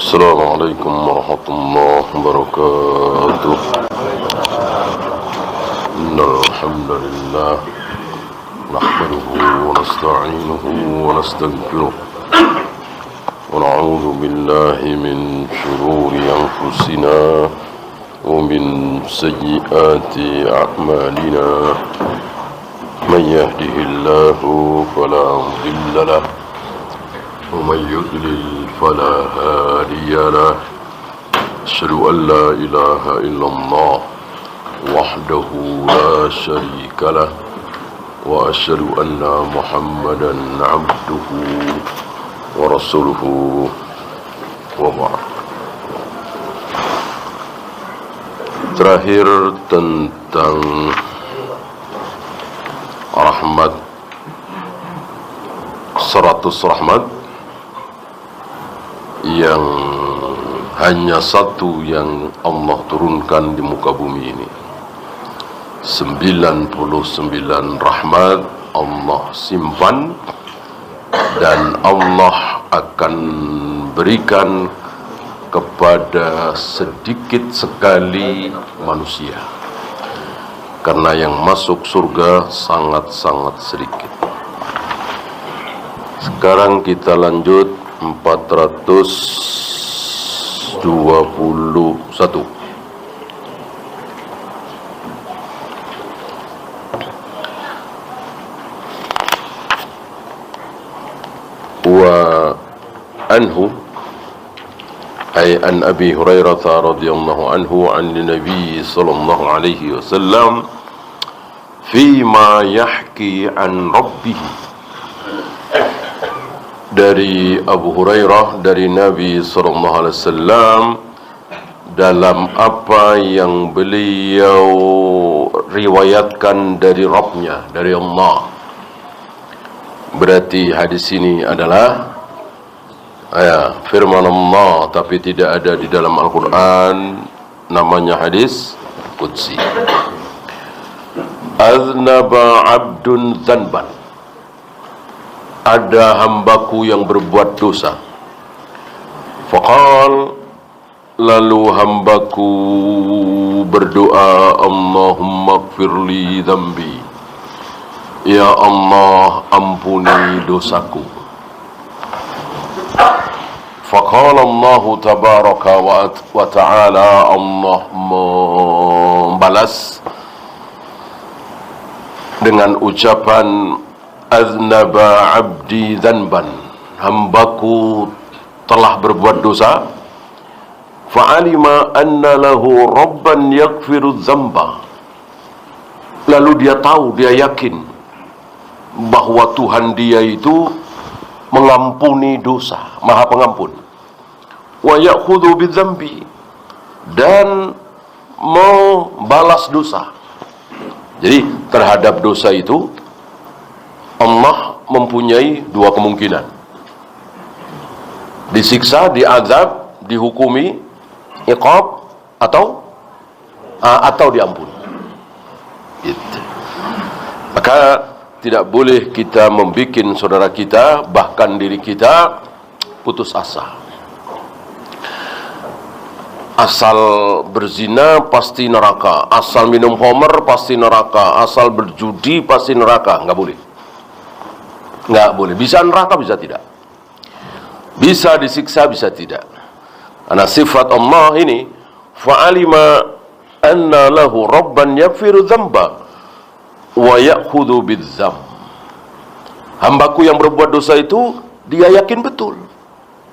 السلام عليكم ورحمة الله وبركاته. إن الحمد لله نحمده ونستعينه ونستغفره ونعوذ بالله من شرور أنفسنا ومن سيئات أعمالنا. من يهده الله فلا مضل له ومن يضلل فلا هادي له. أشهد أن لا إله إلا الله وحده لا شريك له وأشهد أن محمدا عبده ورسوله وبعد. Terakhir tentang rahmat, 100 rahmat yang hanya satu yang Allah turunkan di muka bumi ini. 99 rahmat Allah simpan dan Allah akan berikan kepada sedikit sekali manusia, karena yang masuk surga sangat-sangat sedikit. Sekarang kita lanjut 421. Wa anhu ay an Abi Hurairah radhiyallahu anhu an Nabi sallallahu alaihi wasallam fima yahki an rabbih. Dari Abu Hurairah dari Nabi sallallahu alaihi wasallam dalam apa yang beliau riwayatkan dari Rabbnya, dari Allah. Berarti hadis ini adalah firman Allah, tapi tidak ada di dalam Al-Quran. Namanya hadis Qudsi. Aznaba abdun zanban, ada hambaku yang berbuat dosa. Faqal, lalu hambaku berdoa, Allahumma gfirli dhambi, ya Allah ampuni dosaku. Faqala Allah tabaraka wa ta'ala, Allah membalas dengan ucapan aznaba abdi dzanban, hambaku telah berbuat dosa. Fa'alima anna lahu rabban yaghfiru dzamba, lalu dia tahu, dia yakin bahwa Tuhan dia itu mengampuni dosa, Maha Pengampun. Wa ya'khudhu bidzambi, dan membalas dosa. Jadi terhadap dosa itu Allah mempunyai dua kemungkinan: disiksa, diazab, dihukumi, iqab, atau diampuni. Gitu. Maka tidak boleh kita membuat saudara kita, bahkan diri kita, putus asa. Asal berzina pasti neraka, asal minum khamr pasti neraka, asal berjudi pasti neraka. Nggak boleh. Nggak boleh. Bisa neraka, bisa tidak. Bisa disiksa, bisa tidak. Karena sifat Allah ini, fa'alima anna lahu rabban yaghfiru dzamba wa ya'khudhu bidzam. Hambaku yang berbuat dosa itu, dia yakin betul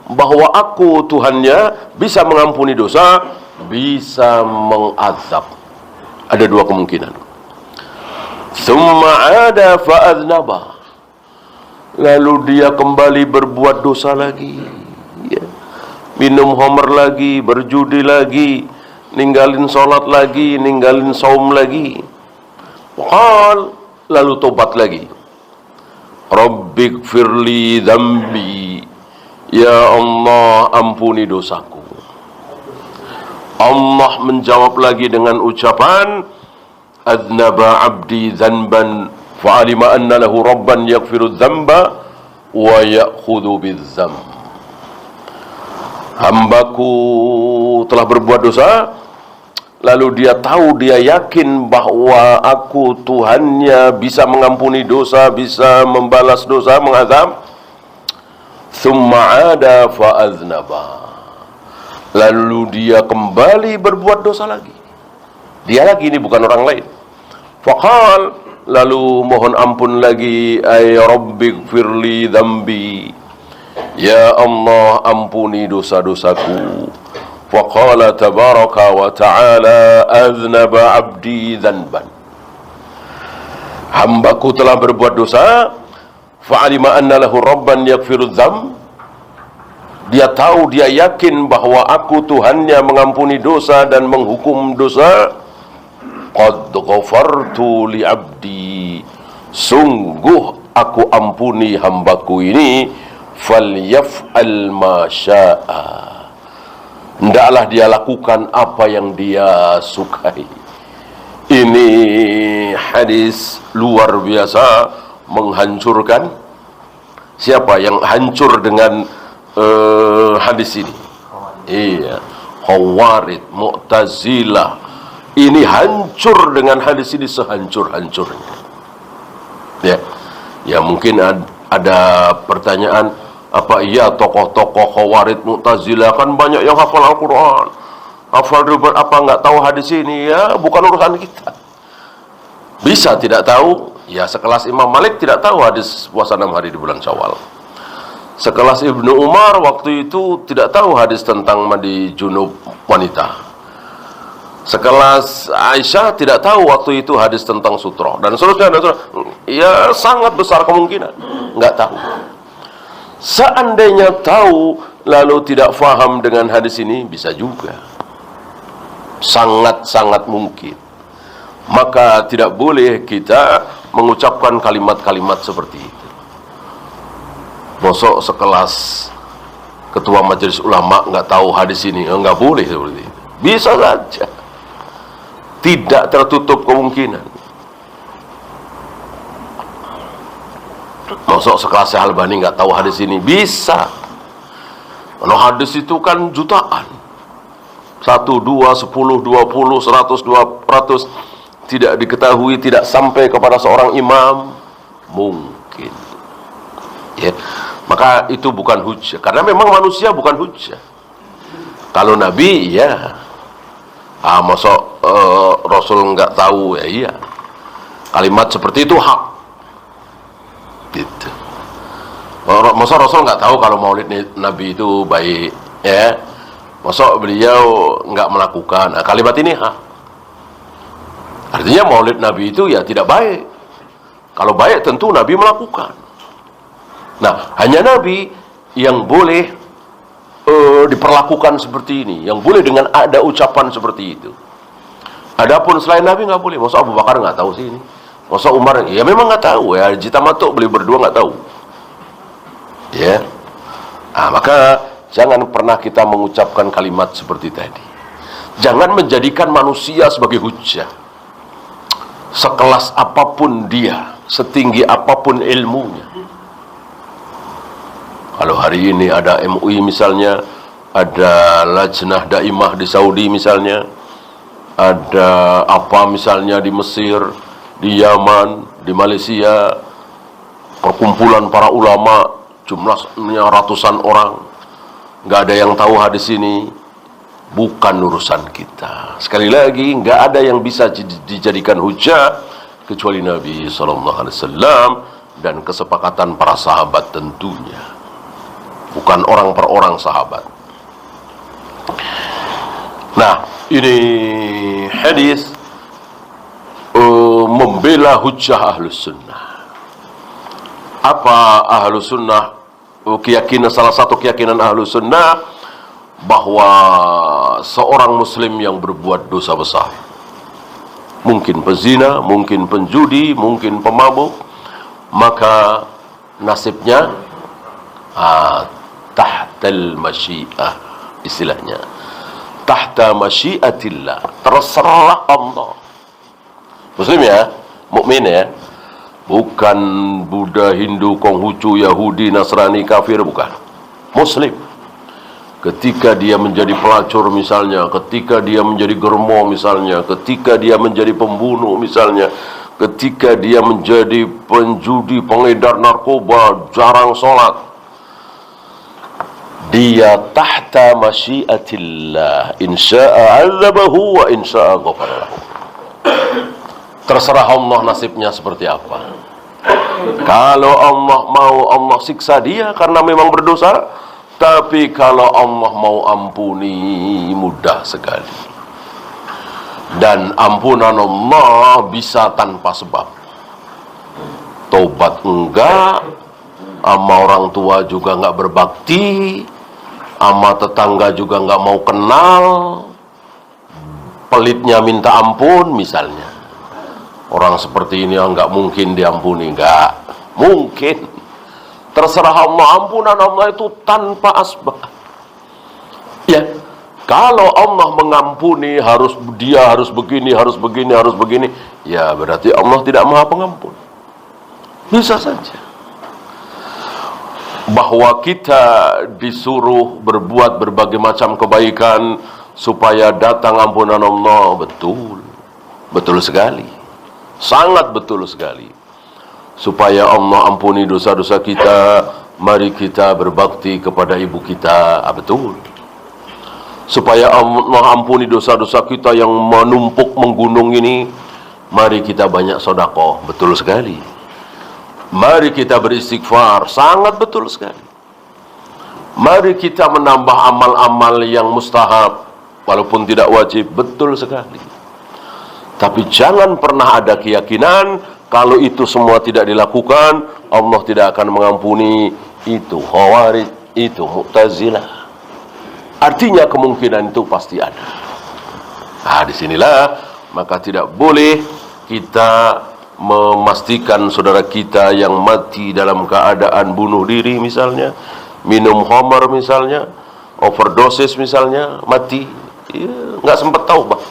bahwa aku Tuhannya bisa mengampuni dosa, bisa mengazab. Ada dua kemungkinan. Tsumma 'ada fa'adznaba, lalu dia kembali berbuat dosa lagi, minum khamr lagi, berjudi lagi, ninggalin sholat lagi, ninggalin saum lagi. Qal, lalu tobat lagi. Rabbighfirli dzambi, ya Allah ampuni dosaku. Allah menjawab lagi dengan ucapan aznaba abdi dzanban fa'alima anna lahu rabban yaghfiru dzamba wa ya'khudhu bidzam. hambaku telah berbuat dosa, lalu dia tahu, dia yakin bahwa aku Tuhannya bisa mengampuni dosa, bisa membalas dosa, mengazab. Thumma ada fa'aznaba, lalu dia kembali berbuat dosa lagi. Dia lagi, ini bukan orang lain. Faqal, lalu mohon ampun lagi, ay rabbighfirli dzambi, ya Allah ampuni dosa-dosaku. Faqala tabaraka wa ta'ala, aznaba abdi dzanban, hambaku telah berbuat dosa. Fa'alima anna lahu rabban yaghfiru dzam, dia tahu, dia yakin bahwa aku Tuhannya mengampuni dosa dan menghukum dosa. Qad ghafartu li abdi, sungguh aku ampuni hambaku ini. Falyaf'al ma syaa, hendaklah dia lakukan apa yang dia sukai. Ini hadis luar biasa, menghancurkan. Siapa yang hancur dengan hadis ini? Iya, Khawarij, Mu'tazilah, ini hancur dengan hadis ini sehancur-hancurnya. Ya mungkin ada pertanyaan, apa iya tokoh-tokoh Khawarij, Mu'tazilah kan banyak yang hafal Al-Quran, hafal ribat, apa nggak tahu hadis ini? Ya bukan urusan kita. Bisa tidak tahu, ya sekelas Imam Malik tidak tahu hadis puasa 6 hari di bulan Syawal. Sekelas Ibnu Umar waktu itu tidak tahu hadis tentang mandi junub wanita. Sekelas Aisyah tidak tahu waktu itu hadis tentang sutra, dan seterusnya. Ya sangat besar kemungkinan nggak tahu. Seandainya tahu lalu tidak faham dengan hadis ini, bisa juga, sangat-sangat mungkin. Maka tidak boleh kita mengucapkan kalimat-kalimat seperti itu. Bosok sekelas ketua majelis ulama nggak tahu hadis ini, nggak boleh seperti itu. Bisa saja, tidak tertutup kemungkinan. Bosok sekelas Syekh Albani nggak tahu hadis ini, bisa. Karena hadis itu kan jutaan, 1, 2, 10, 20, 100, 200, tidak diketahui, tidak sampai kepada seorang imam, mungkin. Ya, maka itu bukan hujjah, karena memang manusia bukan hujjah. Kalau Nabi, ya, masa Rasul nggak tahu, ya iya. Kalimat seperti itu hak, gitu. Masa Rasul nggak tahu kalau maulid Nabi itu baik, ya? Masa beliau nggak melakukan? Nah, kalimat ini hak. Artinya maulid Nabi itu ya tidak baik. Kalau baik tentu Nabi melakukan. Nah, hanya Nabi yang boleh diperlakukan seperti ini, yang boleh dengan ada ucapan seperti itu. Adapun selain Nabi nggak boleh. Masa Abu Bakar nggak tahu sih ini? Masa Umar? Ya memang nggak tahu. Ya Jita Matuk beli berdua nggak tahu. Ya. Maka jangan pernah kita mengucapkan kalimat seperti tadi. Jangan menjadikan manusia sebagai hujjah. Sekelas apapun dia, setinggi apapun ilmunya. Kalau hari ini ada MUI misalnya, ada Lajnah Daimah di Saudi misalnya, ada apa misalnya di Mesir, di Yaman, di Malaysia, perkumpulan para ulama, jumlahnya ratusan orang, nggak ada yang tahu hadis ini, bukan urusan kita. Sekali lagi, nggak ada yang bisa dijadikan hujah kecuali Nabi SAW dan kesepakatan para sahabat tentunya. Bukan orang per orang sahabat. Nah, ini hadis membela hujjah Ahlus Sunnah. Apa Ahlus Sunnah? Keyakinan, salah satu keyakinan Ahlus Sunnah bahwa seorang Muslim yang berbuat dosa besar, mungkin pezina, mungkin penjudi, mungkin pemabuk, maka nasibnya tahtal masyiah, istilahnya tahta masyiatillah, terserah Allah. Muslim ya, mukmin ya, bukan Buddha, Hindu, Konghucu, Yahudi, Nasrani, kafir, bukan. Muslim. ketika dia menjadi pelacur misalnya, ketika dia menjadi germo misalnya, ketika dia menjadi pembunuh misalnya, ketika dia menjadi penjudi, pengedar narkoba, jarang sholat, dia tahta masyiatillah, insya'a azabahu wa insya'a ghafara lahu. Terserah Allah nasibnya seperti apa. Kalau Allah mau, Allah siksa dia karena memang berdosa. Tapi kalau Allah mau ampuni, mudah sekali. Dan ampunan Allah bisa tanpa sebab. Tobat enggak, sama orang tua juga enggak berbakti, sama tetangga juga enggak mau kenal, pelitnya minta ampun misalnya. Orang seperti ini enggak mungkin diampuni, enggak mungkin. Terserah Allah, ampunan Allah itu tanpa asbab. Ya, kalau Allah mengampuni dia harus begini, harus begini, harus begini, ya berarti Allah tidak Maha Pengampun. Bisa saja. Bahwa kita disuruh berbuat berbagai macam kebaikan supaya datang ampunan Allah, betul. Betul sekali. Sangat betul sekali. Supaya Allah ampuni dosa-dosa kita, mari kita berbakti kepada ibu kita. Betul. Supaya Allah ampuni dosa-dosa kita yang menumpuk menggunung ini, mari kita banyak sedekah. Betul sekali. Mari kita beristighfar. Sangat betul sekali. Mari kita menambah amal-amal yang mustahab walaupun tidak wajib. Betul sekali. Tapi jangan pernah ada keyakinan kalau itu semua tidak dilakukan, Allah tidak akan mengampuni. Itu Khawarij, itu Mu'tazilah. Artinya kemungkinan itu pasti ada. Nah, disinilah maka tidak boleh kita memastikan saudara kita yang mati dalam keadaan bunuh diri misalnya, minum khamar misalnya, overdosis misalnya, mati, ya, nggak sempat taubat.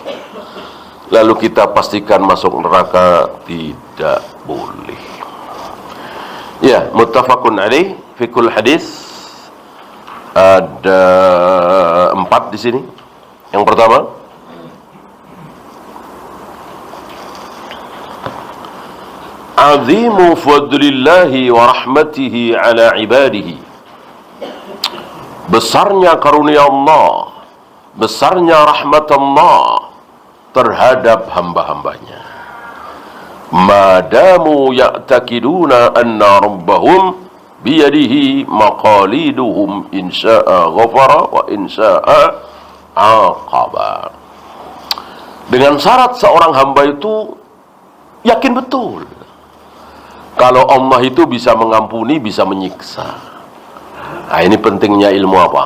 Lalu kita pastikan masuk neraka, tidak boleh. Ya, muttafaqun alaih fikul hadis. Ada 4 di sini. Yang pertama, azimu fadlillahi wa rahmatihi ala ibadihi. Besarnya karunia Allah, besarnya rahmat Allah terhadap hamba-hambanya. Madamu ya'takiduna anna rabbahum biyadihi maqaliduhum insya'a ghafara wa insya'a aqaba. Dengan syarat seorang hamba itu yakin betul kalau Allah itu bisa mengampuni, bisa menyiksa. Nah, ini pentingnya ilmu apa?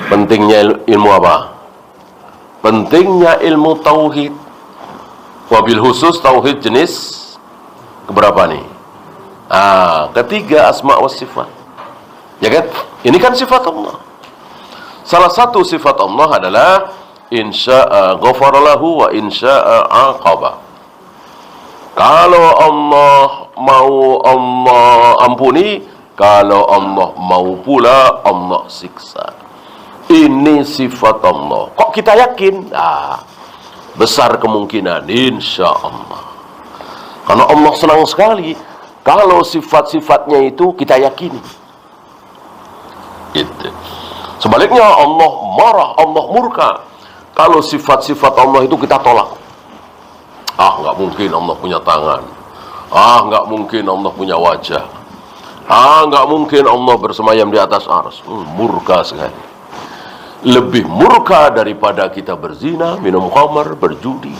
Pentingnya ilmu apa? Pentingnya ilmu tauhid. Wabil khusus tauhid jenis keberapa nih? Ketiga, asma wa sifat. Ya kan? Ini kan sifat Allah. Salah satu sifat Allah adalah insya'a ghafara lahu wa insya'a aqaba. Kalau Allah mau, Allah ampuni. Kalau Allah mau pula, Allah siksa. Ini sifat Allah. Kok kita yakin? Besar kemungkinan, insya Allah. Karena Allah senang sekali kalau sifat-sifatnya itu kita yakini. Gitu. Sebaliknya Allah marah, Allah murka kalau sifat-sifat Allah itu kita tolak. Nggak mungkin Allah punya tangan. Nggak mungkin Allah punya wajah. Nggak mungkin Allah bersemayam di atas arsy. Murka sekali. Lebih murka daripada kita berzina, minum khamar, berjudi.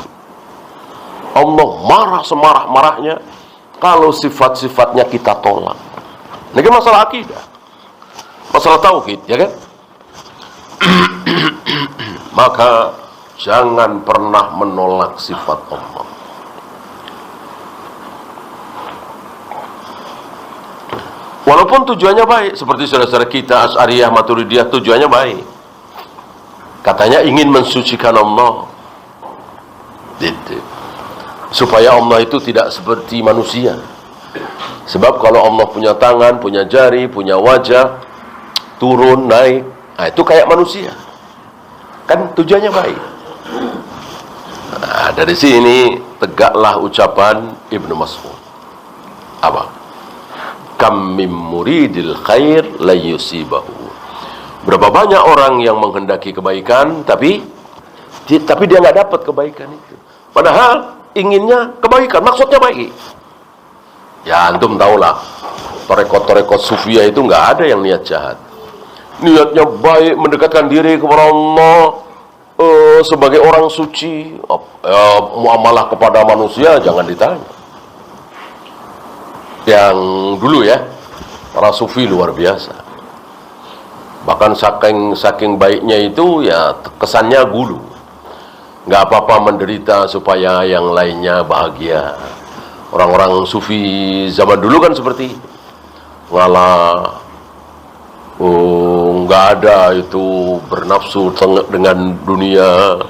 Allah marah semarah-marahnya kalau sifat-sifatnya kita tolak. Ini kan masalah akidah, masalah tauhid, ya kan? Maka jangan pernah menolak sifat Allah. Walaupun tujuannya baik, seperti saudara-saudara kita Asy'ariyah, Maturidiyah, tujuannya baik. Katanya ingin mensucikan Allah, gitu. Supaya Allah itu tidak seperti manusia. Sebab kalau Allah punya tangan, punya jari, punya wajah, turun, naik. Nah, itu kayak manusia. Kan tujuannya baik. Nah, dari sini tegaklah ucapan Ibnu Mas'ud. Apa? Kam mim muridil khair la yusibahu. Berapa banyak orang yang menghendaki kebaikan, tapi dia nggak dapat kebaikan itu. Padahal inginnya kebaikan, maksudnya baik. Ya antum tahulah, tarekat-tarekat sufia itu nggak ada yang niat jahat. Niatnya baik, mendekatkan diri kepada Allah sebagai orang suci. Muamalah kepada manusia jangan ditanya. Yang dulu ya, para sufi luar biasa. Bahkan saking baiknya itu ya kesannya gulu. Nggak apa-apa menderita supaya yang lainnya bahagia. Orang-orang sufi zaman dulu kan seperti itu. Ngalah, nggak ada itu bernafsu dengan dunia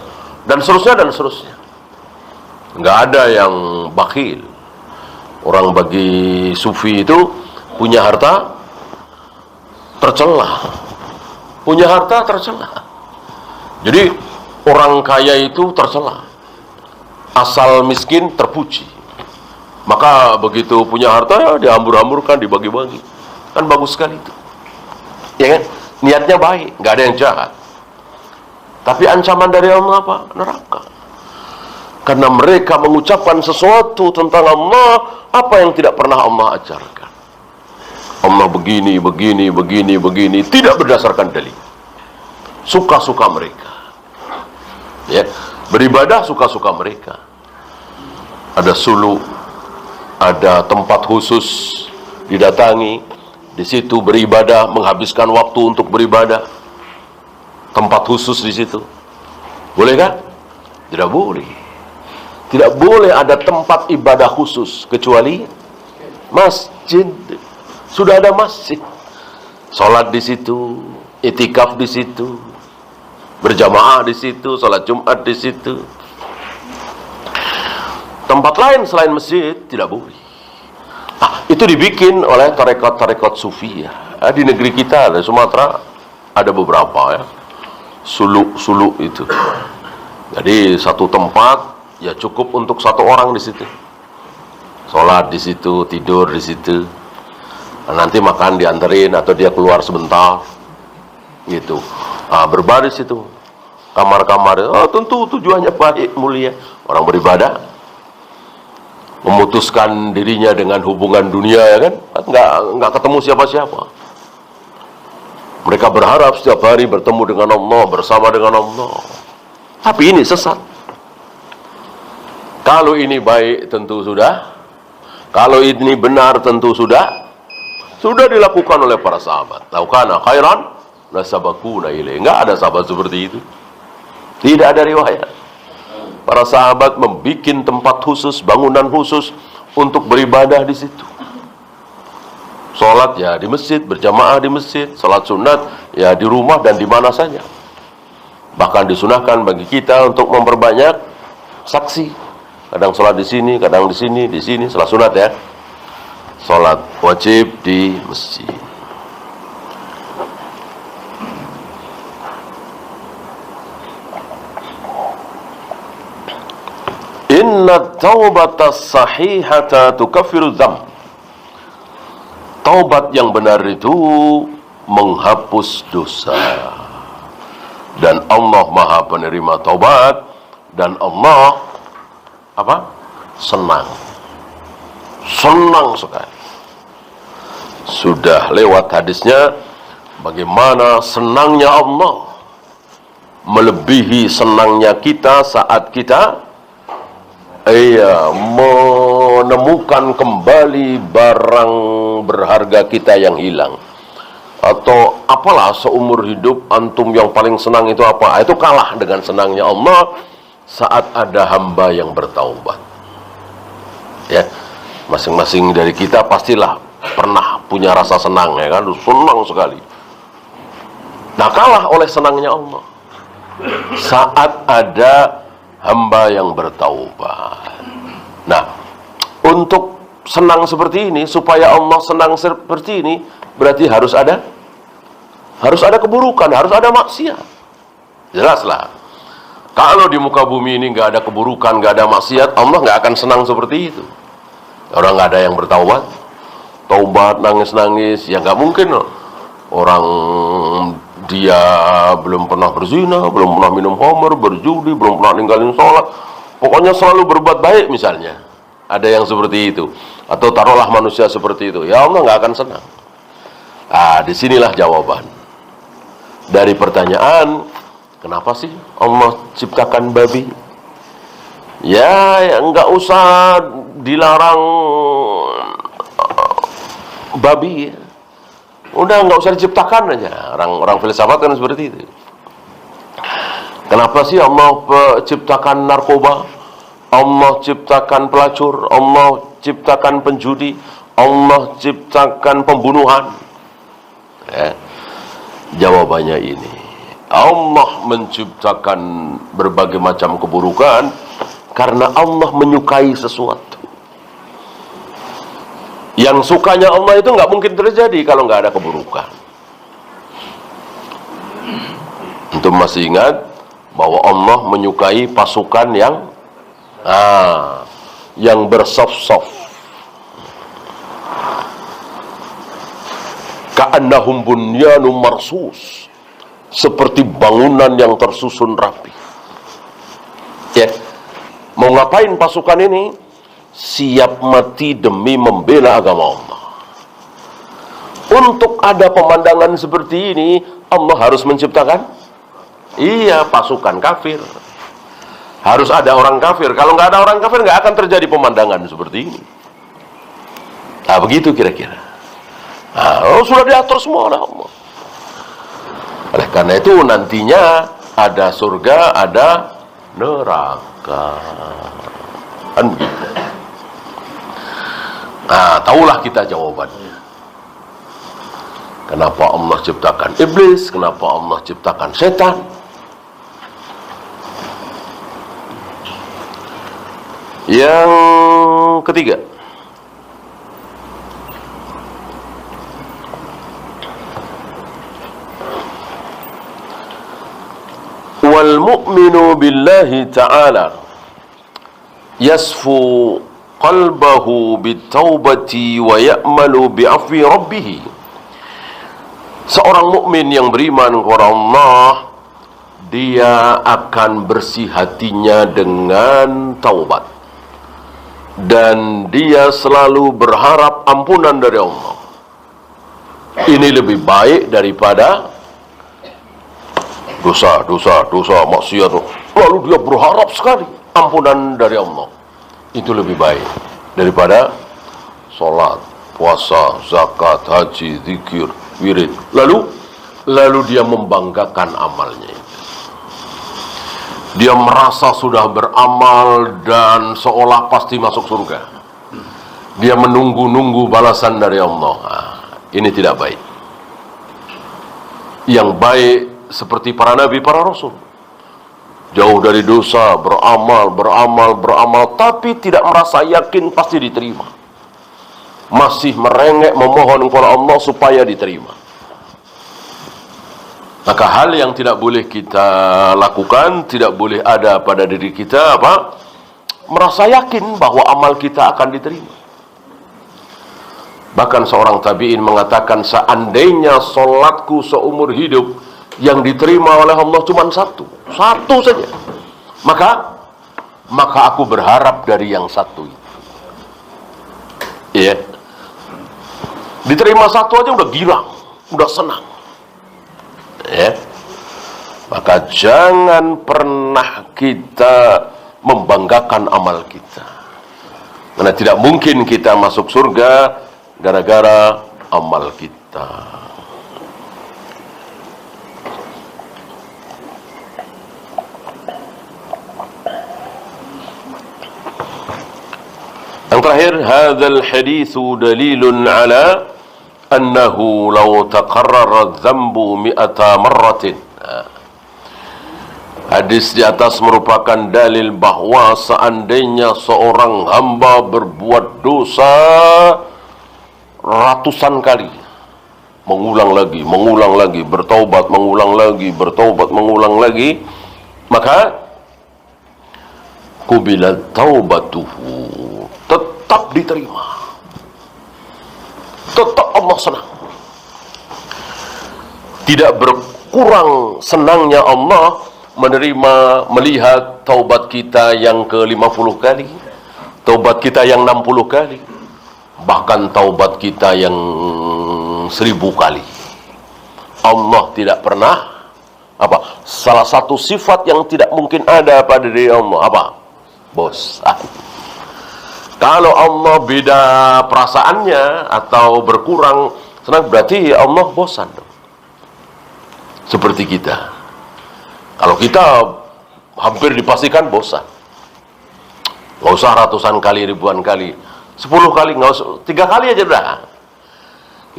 dan seterusnya. Nggak ada yang bakhil. Orang bagi sufi itu punya harta tercela. Punya harta tercela. Jadi orang kaya itu tercela. Asal miskin terpuji. Maka begitu punya harta ya dihambur-hamburkan, dibagi-bagi. Kan bagus sekali itu. Ya kan? Niatnya baik, nggak ada yang jahat. Tapi ancaman dari Allah apa? Neraka. Karena mereka mengucapkan sesuatu tentang Allah apa yang tidak pernah Allah ajarkan. Allah begini, tidak berdasarkan dalil. Suka-suka mereka. Ya, beribadah suka-suka mereka. Ada suluk, ada tempat khusus didatangi, di situ beribadah, menghabiskan waktu untuk beribadah. Tempat khusus di situ. Boleh kan? Tidak boleh. Tidak boleh ada tempat ibadah khusus kecuali masjid. Sudah ada masjid. Salat di situ, itikaf di situ, berjamaah di situ, salat Jumat di situ. Tempat lain selain masjid tidak boleh. Itu dibikin oleh tarekat-tarekat sufi ya. Di negeri kita, di Sumatera ada beberapa ya. Suluk-suluk itu. Jadi satu tempat ya cukup untuk satu orang di situ. Salat di situ, tidur di situ. Nanti makan dianterin atau dia keluar sebentar. Gitu. Berbaris itu. Kamar-kamar. Tentu tujuannya baik, mulia. Orang beribadah memutuskan dirinya dengan hubungan dunia ya kan, nggak ketemu siapa-siapa. Mereka berharap setiap hari bertemu dengan Allah, bersama dengan Allah. Tapi ini sesat. Kalau ini baik tentu sudah, kalau ini benar tentu sudah dilakukan oleh para sahabat. Laukana khairan lasabaquna ilaih. Nggak ada sahabat seperti itu. Tidak ada riwayat. Para sahabat membuat tempat khusus, bangunan khusus untuk beribadah di situ. Salat ya di masjid, berjamaah di masjid, salat sunat ya di rumah dan di mana saja. Bahkan disunahkan bagi kita untuk memperbanyak saksi. Kadang salat di sini, kadang di sini, salat sunat ya. Salat wajib di masjid. Inna taubata sahihata tukaffiru dzam. Taubat yang benar itu menghapus dosa. Dan Allah Maha Penerima taubat, dan Allah senang. Senang sekali. Sudah lewat hadisnya bagaimana senangnya Allah melebihi senangnya kita saat kita menemukan kembali barang berharga kita yang hilang. Atau apalah seumur hidup antum yang paling senang itu apa? Itu kalah dengan senangnya Allah saat ada hamba yang bertaubat. Ya, masing-masing dari kita pastilah pernah punya rasa senang ya kan, senang sekali. Nah, kalah oleh senangnya Allah saat ada hamba yang bertaubat. Nah, untuk senang seperti ini, supaya Allah senang seperti ini, berarti harus ada Harus ada keburukan, harus ada maksiat. Jelaslah. Kalau di muka bumi ini nggak ada keburukan, nggak ada maksiat, Allah nggak akan senang seperti itu. Orang nggak ada yang bertaubat, taubat nangis-nangis, ya nggak mungkin loh. Orang dia belum pernah berzina, belum pernah minum khamr, berjudi, belum pernah ninggalin sholat, pokoknya selalu berbuat baik misalnya. Ada yang seperti itu. Atau taruhlah manusia seperti itu, ya Allah nggak akan senang. Disinilah jawaban dari pertanyaan, kenapa sih Allah ciptakan babi? Ya nggak usah dilarang babi, udah nggak usah diciptakan aja. Orang filsafat kan seperti itu. Kenapa sih Allah ciptakan narkoba? Allah ciptakan pelacur, Allah ciptakan penjudi, Allah ciptakan pembunuhan. Jawabannya ini, Allah menciptakan berbagai macam keburukan karena Allah menyukai sesuatu. Yang sukanya Allah itu nggak mungkin terjadi kalau nggak ada keburukan. Antum masih ingat bahwa Allah menyukai pasukan yang bersaf-saf, ka'annahum bunyanun marsus, seperti bangunan yang tersusun rapi. Ya, mau ngapain pasukan ini? Siap mati demi membela agama Allah. Untuk ada pemandangan seperti ini, Allah harus menciptakan pasukan kafir. Harus ada orang kafir. Kalau nggak ada orang kafir, nggak akan terjadi pemandangan seperti ini. Begitu kira-kira. Sudah diatur semua oleh Allah. Oleh karena itu nantinya ada surga, ada neraka. Kan begitu. Tahulah kita jawabannya. Kenapa Allah ciptakan iblis? Kenapa Allah ciptakan setan? Yang ketiga, wal mu'minu billahi ta'ala yasfu qalbahu bitaubati wa ya'malu bi'afwi rabbih. Seorang mukmin yang beriman kepada Allah, dia akan bersih hatinya dengan taubat, dan dia selalu berharap ampunan dari Allah. Ini lebih baik daripada dosa maksiat, lalu dia berharap sekali ampunan dari Allah. Itu lebih baik daripada sholat, puasa, zakat, haji, zikir, wirid, lalu dia membanggakan amalnya. Dia merasa sudah beramal dan seolah pasti masuk surga. Dia menunggu-nunggu balasan dari Allah. Ini tidak baik. Yang baik seperti para nabi, para rasul, jauh dari dosa, beramal, tapi tidak merasa yakin pasti diterima. Masih merengek memohon kepada Allah supaya diterima. Maka hal yang tidak boleh kita lakukan, tidak boleh ada pada diri kita merasa yakin bahwa amal kita akan diterima. Bahkan seorang tabi'in mengatakan, seandainya solatku seumur hidup yang diterima oleh Allah cuma satu saja, maka aku berharap dari yang satu itu. Iya. Diterima satu aja udah girang, udah senang. Ya. Maka jangan pernah kita membanggakan amal kita, karena tidak mungkin kita masuk surga gara-gara amal kita. Yang terakhir, hadzal haditsu dalilun ala annahu law taqarrara adh-dhanbu mi'ata marratin. Hadis di atas merupakan dalil bahwa seandainya seorang hamba berbuat dosa ratusan kali, mengulang lagi, bertaubat, mengulang lagi, bertaubat, mengulang lagi, maka qubilat taubatuhu, tetap diterima, tetap Allah senang. Tidak berkurang senangnya Allah melihat taubat kita yang ke-50 kali, taubat kita yang 60 kali, bahkan taubat kita yang 1000 kali. Allah tidak pernah salah satu sifat yang tidak mungkin ada pada diri Allah bosan. Kalau Allah beda perasaannya atau berkurang senang, berarti Allah bosan dong. Seperti kita, kalau kita hampir dipastikan bosan, nggak usah ratusan kali, ribuan kali, 10 kali, nggak usah, 3 kali aja dah.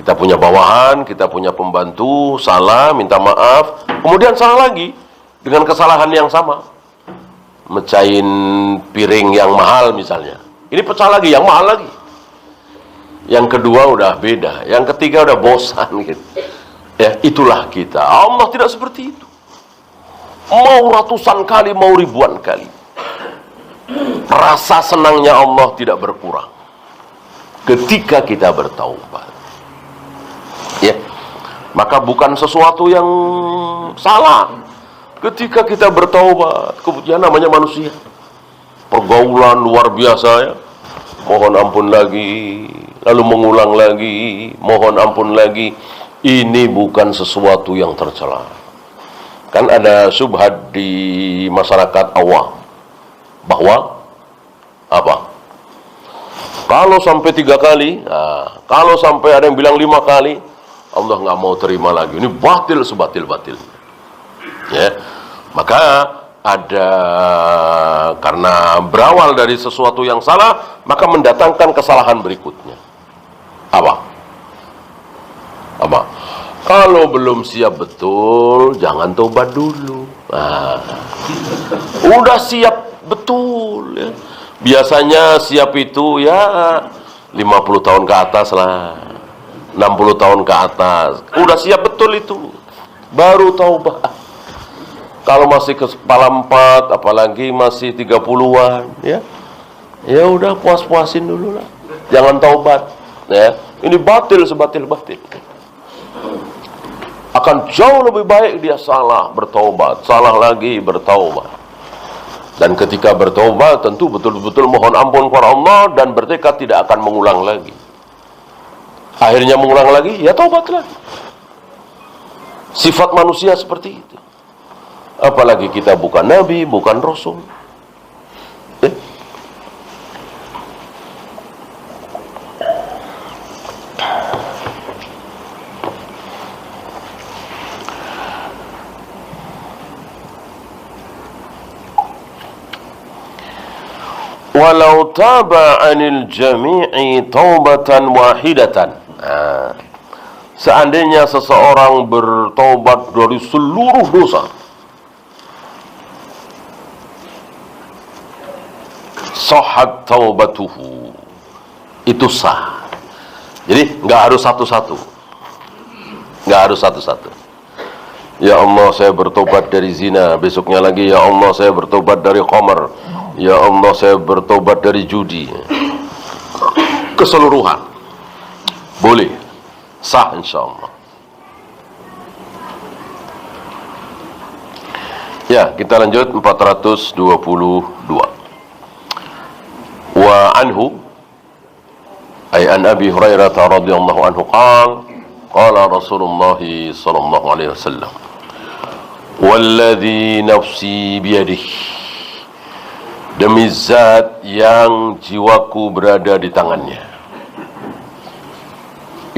Kita punya bawahan, kita punya pembantu, salah, minta maaf, kemudian salah lagi dengan kesalahan yang sama, mecahin piring yang mahal misalnya, ini pecah lagi, yang mahal lagi, yang kedua udah beda, yang ketiga udah bosan gitu. Ya, itulah kita. Allah tidak seperti itu. Mau ratusan kali, mau ribuan kali, rasa senangnya Allah tidak berkurang ketika kita bertaubat. Ya, maka bukan sesuatu yang salah ketika kita bertaubat. Kemudian namanya manusia, pergaulan luar biasa ya, mohon ampun lagi, lalu mengulang lagi, mohon ampun lagi. Ini bukan sesuatu yang tercela. Kan ada syubhat di masyarakat awam bahwa kalau sampai 3 kali, kalau sampai ada yang bilang 5 kali, Allah nggak mau terima lagi. Ini batil sebatil-batil. Ya, maka ada, karena berawal dari sesuatu yang salah, maka mendatangkan kesalahan berikutnya. Kalau belum siap betul, jangan tobat dulu. Udah siap betul ya. Biasanya siap itu ya 50 tahun ke atas lah, 60 tahun ke atas. Udah siap betul itu, baru taubat. Kalau masih kepala 4, apalagi masih 30-an ya, ya udah puas-puasin dulu lah, jangan taubat ya. Ini batil sebatil-batil. Akan jauh lebih baik dia salah, bertaubat, salah lagi, bertaubat. Dan ketika bertaubat tentu betul-betul mohon ampun kepada Allah dan bertekad tidak akan mengulang lagi. Akhirnya mengulang lagi, ya taubat lagi. Sifat manusia seperti itu. Apalagi kita bukan nabi, bukan rasul. Walau taba 'anil jami'i taubatan wahidatan. Seandainya seseorang bertobat dari seluruh dosa, sahhat taubatuhu, itu sah. Jadi nggak harus satu-satu, Ya Allah, saya bertobat dari zina. Besoknya lagi, ya Allah, saya bertobat dari khamar. Ya Allah, saya bertobat dari judi. Keseluruhan boleh, sah insyaallah. Ya, kita lanjut 422. Wa anhu, ay an Abi Hurairah radhiyallahu anhu qala Rasulullah sallallahu alaihi wasallam, walladzi nafsi biyadihi, demi zat yang jiwaku berada di tangannya.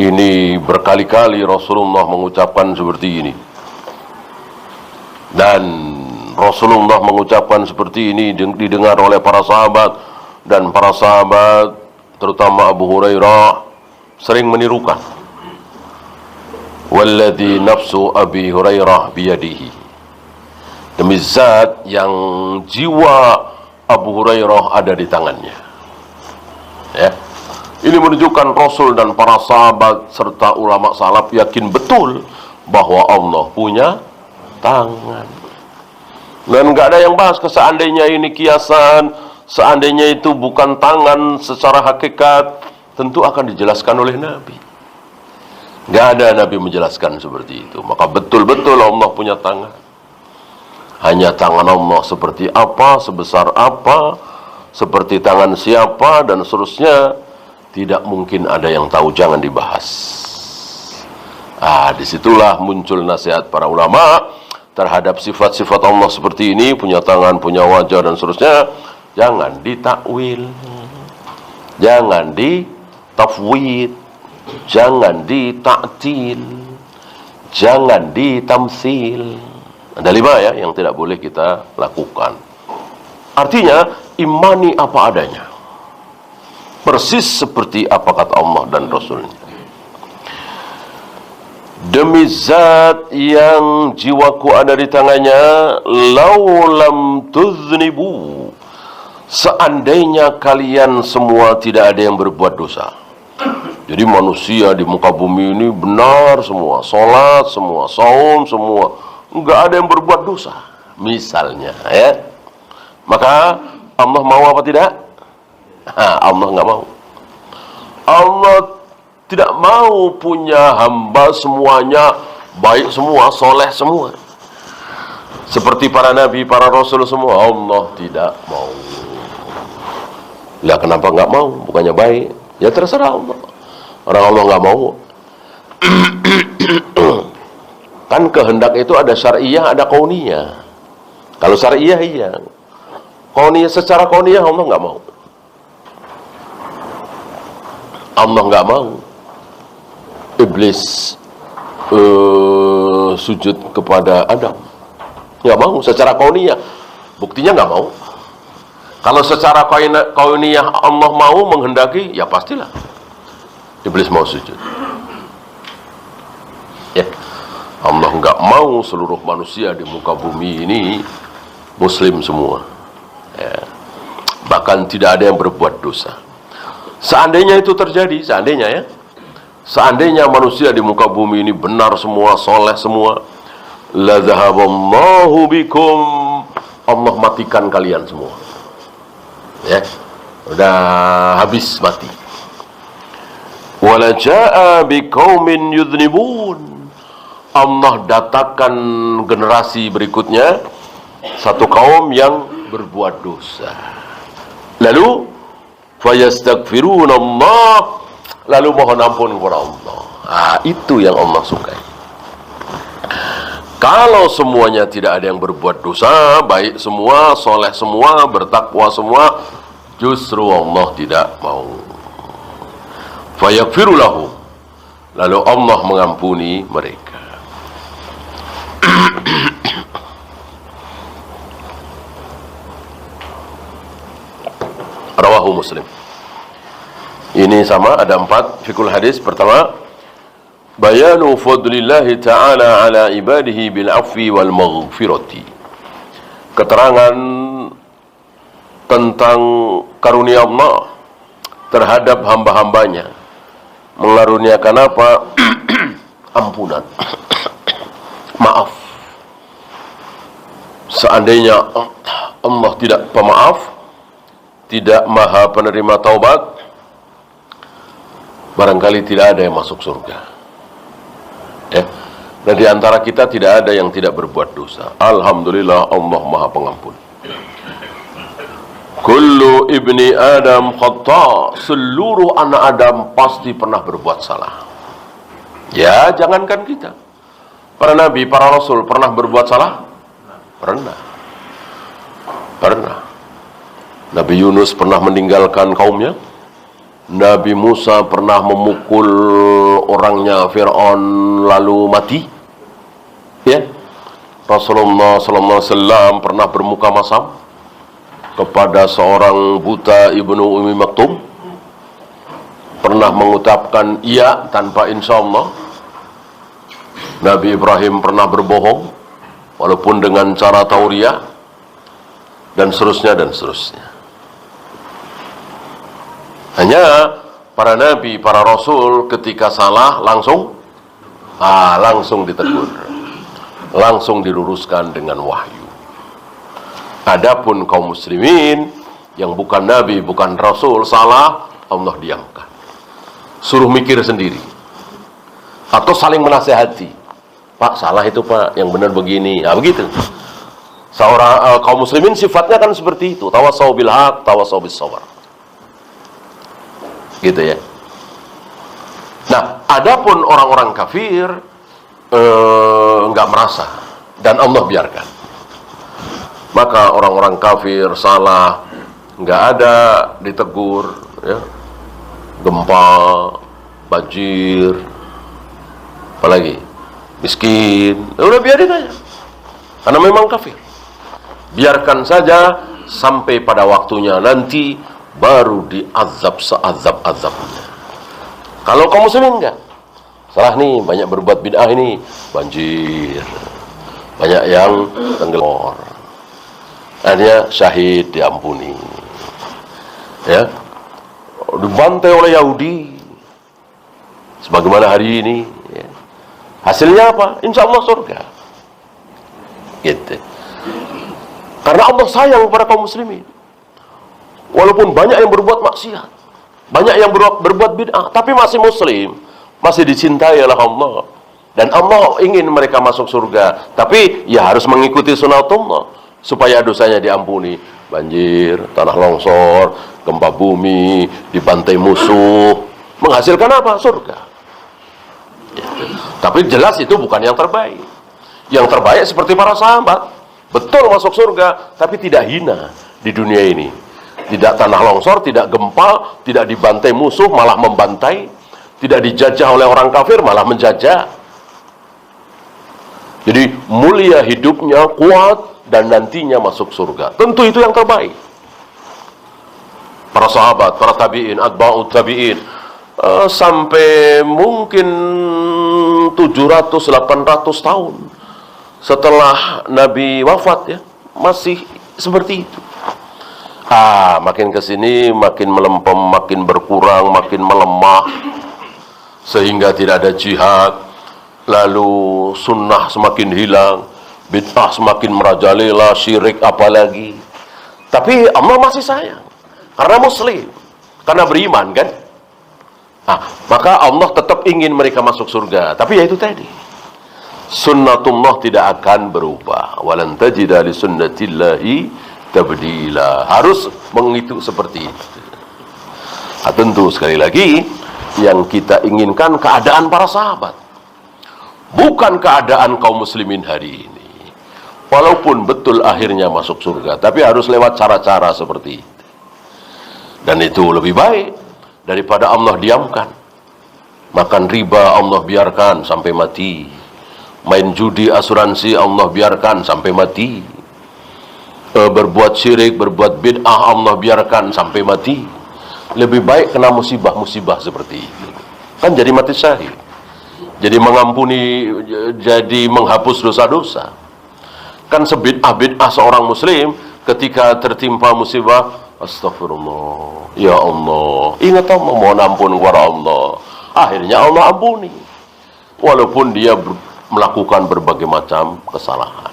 Ini berkali-kali Rasulullah mengucapkan seperti ini. Dan Rasulullah mengucapkan seperti ini didengar oleh para sahabat. Dan para sahabat, terutama Abu Hurairah, sering menirukan. Walladzi nafsu Abi Hurairah biyadihi, demi zat yang jiwa Abu Hurairah ada di tangannya. Ya. Ini menunjukkan Rasul dan para sahabat serta ulama salaf yakin betul bahwa Allah punya tangan. Dan nggak ada yang bahas seandainya ini kiasan, seandainya itu bukan tangan secara hakikat, tentu akan dijelaskan oleh Nabi. Nggak ada Nabi menjelaskan seperti itu. Maka betul-betul Allah punya tangan. Hanya tangan Allah seperti apa, sebesar apa, seperti tangan siapa, dan seterusnya. Tidak mungkin ada yang tahu, jangan dibahas. Disitulah muncul nasihat para ulama terhadap sifat-sifat Allah seperti ini, punya tangan, punya wajah, dan seterusnya. Jangan ditakwil, jangan ditafwid, jangan ditaktil, jangan ditamsil. Ada 5 ya yang tidak boleh kita lakukan. Artinya, imani apa adanya, persis seperti apa kata Allah dan Rasulnya. Demi zat yang jiwaku ada di tangannya, laulam tuznibu, seandainya kalian semua tidak ada yang berbuat dosa. Jadi manusia di muka bumi ini benar semua, sholat semua, saum semua, enggak ada yang berbuat dosa misalnya, ya. Maka Allah mau apa tidak? Allah nggak mau. Allah tidak mau punya hamba semuanya baik semua, soleh semua, seperti para nabi, para rasul semua. Allah tidak mau. Lah kenapa nggak mau? Bukannya baik? Ya terserah Allah. Orang Allah nggak mau. Kan kehendak itu ada syariah, ada kauniyah. Kalau syariah iya, kauniyah, secara kauniyah Allah nggak mau. Allah nggak mau iblis sujud kepada Adam, nggak mau secara kauniyah. Buktinya nggak mau. Kalau secara kauniyah Allah mau menghendaki, ya pastilah iblis mau sujud. Ya, Allah nggak mau seluruh manusia di muka bumi ini muslim semua. Ya. Bahkan tidak ada yang berbuat dosa. Seandainya itu terjadi, seandainya manusia di muka bumi ini benar semua, soleh semua, la zahaballahu bikum, Allah matikan kalian semua. Ya, udah habis mati. Wala jaa biqaumin yudhnibun, Allah datangkan generasi berikutnya, satu kaum yang berbuat dosa. Lalu fayastaghfiruna Allah, lalu mohon ampun kepada Allah. Itu yang Allah sukai. Kalau semuanya tidak ada yang berbuat dosa, baik semua, soleh semua, bertakwa semua, justru Allah tidak mau. Fayaghfiru lahum, lalu Allah mengampuni mereka. Rawahu Muslim. Ini sama, ada 4 fikul hadis. Pertama, bayanu fadlillahi ta'ala ala ibadihi bil afwi wal maghfirati. Keterangan tentang karunia Allah terhadap hamba-hambanya, mengaruniakan apa? Ampunan, maaf. Seandainya Allah tidak pemaaf, tidak maha penerima taubat, barangkali tidak ada yang masuk surga. Ya. Dan di antara kita tidak ada yang tidak berbuat dosa. Alhamdulillah, Allah maha pengampun. Kullu ibni Adam khata, seluruh anak Adam pasti pernah berbuat salah. Ya, jangankan kita, para nabi, para rasul pernah berbuat salah? Pernah. Nabi Yunus pernah meninggalkan kaumnya. Nabi Musa pernah memukul orangnya Fir'aun lalu mati. Ya. Rasulullah SAW pernah bermuka masam kepada seorang buta Ibnu Ummi Maktum. Pernah mengucapkan iya tanpa insya Allah. Nabi Ibrahim pernah berbohong walaupun dengan cara tauriah, dan seterusnya dan seterusnya. Hanya para nabi, para rasul ketika salah langsung ditegur, langsung diluruskan dengan wahyu. Adapun kaum muslimin yang bukan nabi, bukan rasul, salah, Allah diamkan, suruh mikir sendiri atau saling menasehati. Pak, salah itu Pak, yang benar begini. Nah, begitu. Seorang kaum muslimin sifatnya kan seperti itu, tawassaw bil haq, tawassaw bis sabr. Gitu ya. Nah, adapun orang-orang kafir enggak merasa dan Allah biarkan. Maka orang-orang kafir salah enggak ada ditegur, ya. Gempa, banjir, apalagi miskin, udah biarin aja. Karena memang kafir. Biarkan saja sampai pada waktunya nanti baru diazab seazab-azabnya. Kalau kaum muslimin enggak, salah nih, banyak berbuat bid'ah ini, banjir, banyak yang tenggelam, akhirnya syahid diampuni, ya, dibantai oleh Yahudi sebagaimana hari ini, ya. Hasilnya apa? Insya Allah surga, gitu. Karena Allah sayang kepada kaum muslimin. Walaupun banyak yang berbuat maksiat, banyak yang berbuat bid'ah, tapi masih muslim, masih dicintai oleh Allah. Dan Allah ingin mereka masuk surga. Tapi ya harus mengikuti sunatullah supaya dosanya diampuni. Banjir, tanah longsor, gempa bumi, dibantai musuh, menghasilkan apa? Surga. Ya. Tapi jelas itu bukan yang terbaik. Yang terbaik seperti para sahabat. Betul masuk surga, tapi tidak hina di dunia ini. Tidak tanah longsor, tidak gempa, tidak dibantai musuh, malah membantai. Tidak dijajah oleh orang kafir, malah menjajah. Jadi mulia hidupnya, kuat, dan nantinya masuk surga. Tentu itu yang terbaik. Para sahabat, para tabi'in, atba'ut tabi'in, sampai mungkin 700-800 tahun setelah Nabi wafat, ya, masih seperti itu. Makin kesini makin melempem, makin berkurang, makin melemah, sehingga tidak ada jihad. Lalu sunnah semakin hilang, bid'ah semakin merajalela, syirik apalagi. Tapi Allah masih sayang karena muslim, karena beriman, kan. Maka Allah tetap ingin mereka masuk surga. Tapi ya itu tadi, sunnatullah tidak akan berubah. Walan tajida li sunnatillahi tabdila. Harus menghitung seperti itu. Tentu sekali lagi yang kita inginkan keadaan para sahabat, bukan keadaan kaum muslimin hari ini. Walaupun betul akhirnya masuk surga, tapi harus lewat cara-cara seperti itu. Dan itu lebih baik daripada Allah diamkan. Makan riba Allah biarkan sampai mati. Main judi, asuransi Allah biarkan sampai mati. Berbuat syirik, berbuat bid'ah Allah biarkan sampai mati. Lebih baik kena musibah-musibah seperti itu, kan jadi mati syahid, jadi mengampuni, jadi menghapus dosa-dosa. Kan sebid'ah-bid'ah seorang muslim ketika tertimpa musibah, astagfirullah, ya Allah, ingat Allah, mohon ampun kepada Allah. Akhirnya Allah ampuni, walaupun dia melakukan berbagai macam kesalahan.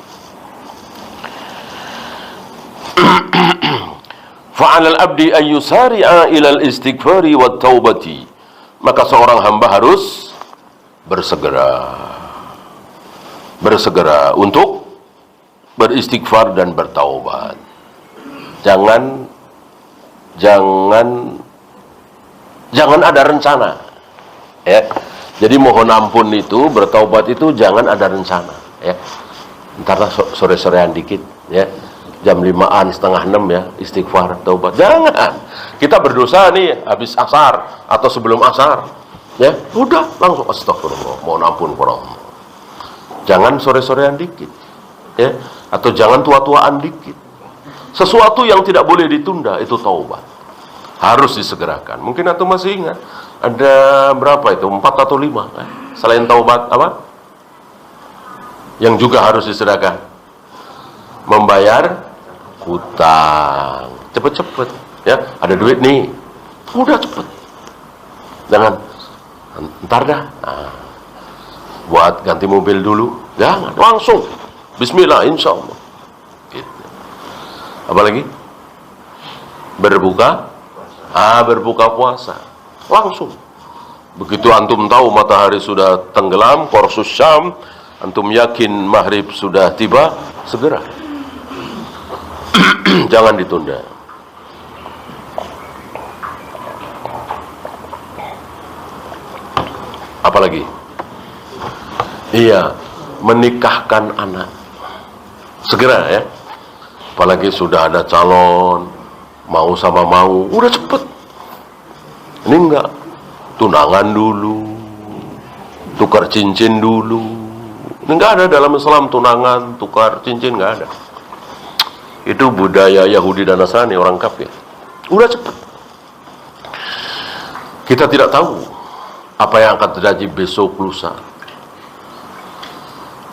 Fa'alal abdi an yusari'a ilal istighfari wat taubati. Maka seorang hamba harus bersegera untuk beristighfar dan bertaubat. Jangan ada rencana, ya. Jadi mohon ampun itu, bertaubat itu jangan ada rencana, ya. Ntar sore-sorean dikit, ya, jam 5-an, setengah 6, ya, istighfar, taubat. Jangan. Kita berdosa nih habis asar atau sebelum asar, ya, udah langsung astagfirullah, mohon ampun kepada Allah. Jangan sore-sorean dikit, ya, atau jangan tua-tuaan dikit. Sesuatu yang tidak boleh ditunda itu taubat, harus disegerakan. Mungkin antum masih ingat ada berapa itu, 4 atau 5 selain taubat, apa yang juga harus disegerakan? Membayar hutang, cepet-cepet, ya. Ada duit nih, udah cepet, Jangan, ntar dah. Nah, buat ganti mobil dulu. Jangan, langsung. Bismillah, insya Allah. Gitu. Apalagi? Berbuka? Berbuka puasa. Langsung. Begitu antum tahu matahari sudah tenggelam, Korsus Syam, antum yakin maghrib sudah tiba, segera. Jangan ditunda. Apalagi? Iya, menikahkan anak. Segera ya. Apalagi sudah ada calon, mau sama mau, udah cepet. Ini enggak. Tunangan dulu, tukar cincin dulu. Ini enggak ada dalam Islam tunangan, tukar cincin, enggak ada. Itu budaya Yahudi dan Nasrani, orang kafir. Udah cepet. Kita tidak tahu apa yang akan terjadi besok lusa.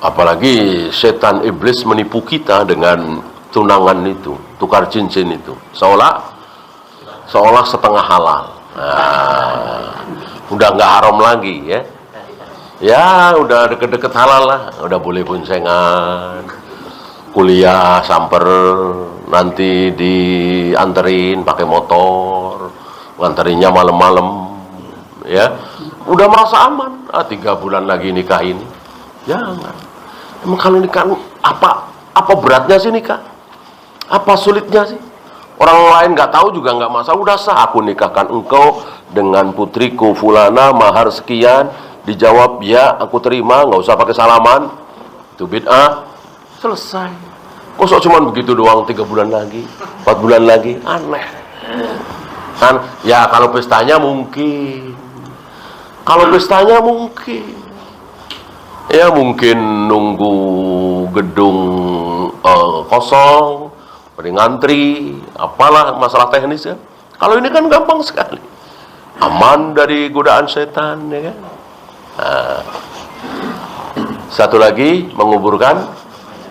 Apalagi setan iblis menipu kita dengan tunangan itu, tukar cincin itu, seolah setengah halal. Nah, udah nggak haram lagi ya. Ya udah deket-deket halal lah, udah boleh boncengan, kuliah samper, nanti dianterin pakai motor, nganterinnya malam-malam, ya. Udah merasa aman. 3 bulan lagi nikah ini. Jangan. Emang kalau nikah apa beratnya sih nikah? Apa sulitnya sih? Orang lain nggak tahu juga nggak masalah. Udah sah aku nikahkan engkau dengan putriku fulana, mahar sekian. Dijawab ya, aku terima, nggak usah pakai salaman. Itu bid'ah. Selesai. Kok cuma begitu doang? 3 bulan lagi, 4 bulan lagi, aneh. Kan? Ya kalau pestanya mungkin. Kalau pestanya mungkin. Ya mungkin nunggu gedung kosong, pada ngantri, apalah masalah teknis ya. Kalau ini kan gampang sekali, aman dari godaan setan, ya kan. Nah, satu lagi menguburkan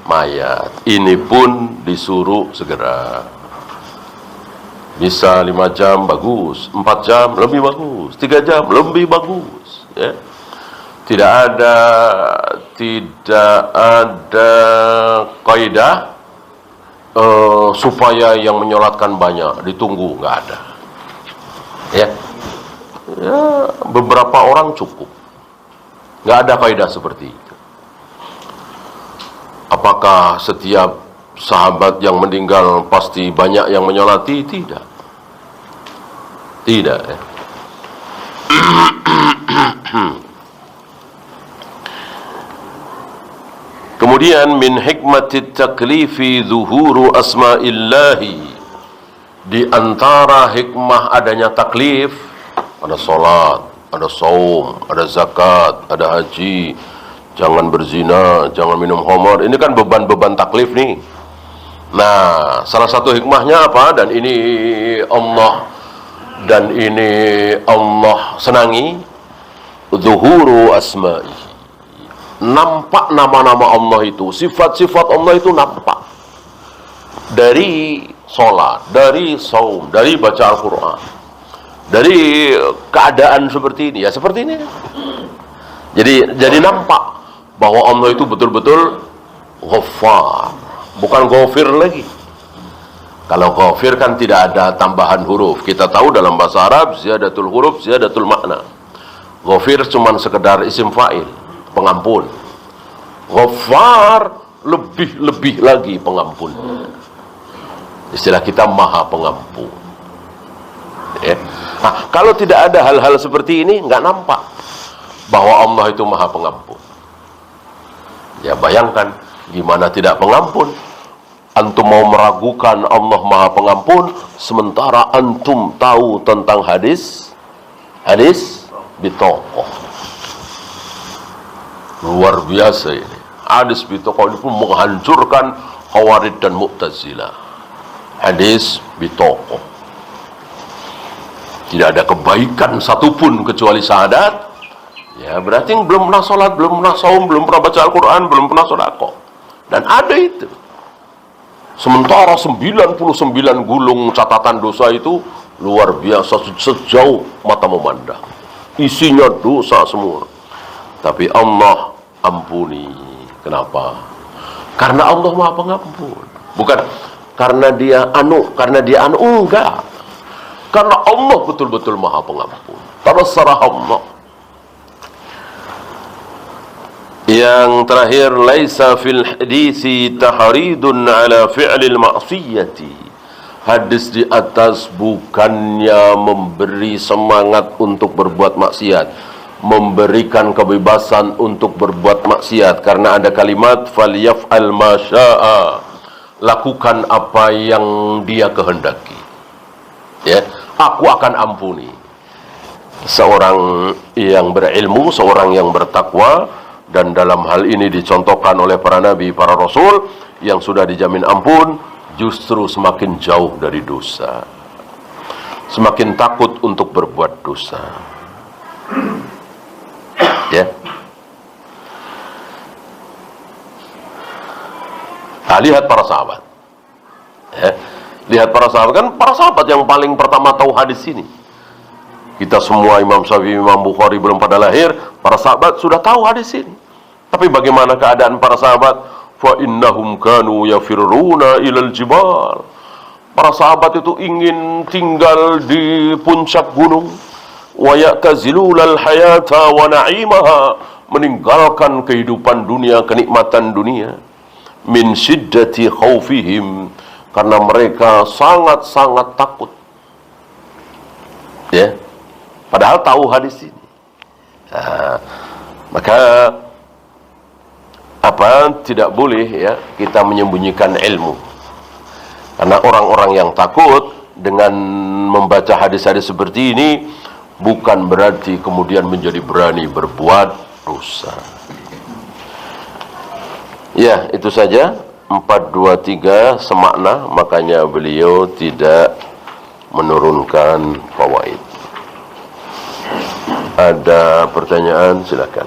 mayat. Ini pun disuruh segera. Bisa 5 jam bagus, 4 jam lebih bagus, 3 jam lebih bagus, ya. Tidak ada kaidah supaya yang menyolatkan banyak ditunggu, nggak ada. Ya, beberapa orang cukup. Nggak ada kaidah seperti itu. Apakah setiap sahabat yang meninggal pasti banyak yang menyolati? Tidak. Tidak ya. Kemudian min hikmatit taklifi zuhuru asma'illahi, di antara hikmah adanya taklif, ada salat, ada saum, ada zakat, ada haji, jangan berzina, jangan minum khamar. Ini kan beban-beban taklif nih. Nah, salah satu hikmahnya apa? Dan ini Allah senangi, zuhuru asma'i. Nampak nama-nama Allah itu, sifat-sifat Allah itu nampak dari sholat, dari saum, dari baca Al-Quran, dari keadaan seperti ini, ya seperti ini. Jadi nampak bahwa Allah itu betul-betul Ghaffar, bukan Ghafir lagi. Kalau Ghafir kan tidak ada tambahan huruf. Kita tahu dalam bahasa Arab ziyadatul huruf, ziyadatul makna. Ghafir cuma sekedar isim fa'il, pengampun. Ghaffar lebih lagi pengampun. Istilah kita maha pengampun. Ya. Nah, kalau tidak ada hal-hal seperti ini, nggak nampak bahwa Allah itu maha pengampun. Ya bayangkan, gimana tidak pengampun? Antum mau meragukan Allah maha pengampun, sementara antum tahu tentang hadis bitokoh. Luar biasa ini. Hadis bitokoh ini pun menghancurkan Khawarij dan Mu'tazilah. Hadis bitokoh. Tidak ada kebaikan satupun kecuali syahadat. Ya berarti belum pernah sholat, belum pernah saum, belum pernah baca Al-Quran, belum pernah sedekah. Dan ada itu. Sementara 99 gulung catatan dosa itu luar biasa sejauh mata memandang. isinya dosa semua. Tapi Allah ampuni. Kenapa? Karena Allah Maha Pengampun. Bukan karena dia anu, enggak. Karena Allah betul-betul Maha Pengampun. Terserah Allah. Yang terakhir, laisa fil hadisi tahridun ala fi'lil ma'siyati. Hadis di atas bukannya memberi semangat untuk berbuat maksiat, memberikan kebebasan untuk berbuat maksiat, karena ada kalimat falyaf'al ma syaa, lakukan apa yang dia kehendaki. Ya, aku akan ampuni. Seorang yang berilmu, seorang yang bertakwa, dan dalam hal ini dicontohkan oleh para nabi, para rasul yang sudah dijamin ampun, justru semakin jauh dari dosa, semakin takut untuk berbuat dosa. Ya. Nah, lihat para sahabat. Ya. Lihat para sahabat, kan para sahabat yang paling pertama tahu hadis ini. Kita semua, Imam Syafi'i, Imam Bukhari belum pada lahir, para sahabat sudah tahu hadis ini. Tapi bagaimana keadaan para sahabat? Fa innahum kanu yafirruna ilal jibal. Para sahabat itu ingin tinggal di puncak gunung. Wa ya'tazilul hayata wa na'imaha, meninggalkan kehidupan dunia, kenikmatan dunia. Min shiddati khaufihim, karena mereka sangat-sangat takut. Ya. Padahal tahu hadis ini. Nah, maka tidak boleh ya kita menyembunyikan ilmu. Karena orang-orang yang takut dengan membaca hadis-hadis seperti ini bukan berarti kemudian menjadi berani berbuat dosa. Ya, itu saja. 4, 2, 3 semakna, makanya beliau tidak menurunkan fawaid. Ada pertanyaan, silakan.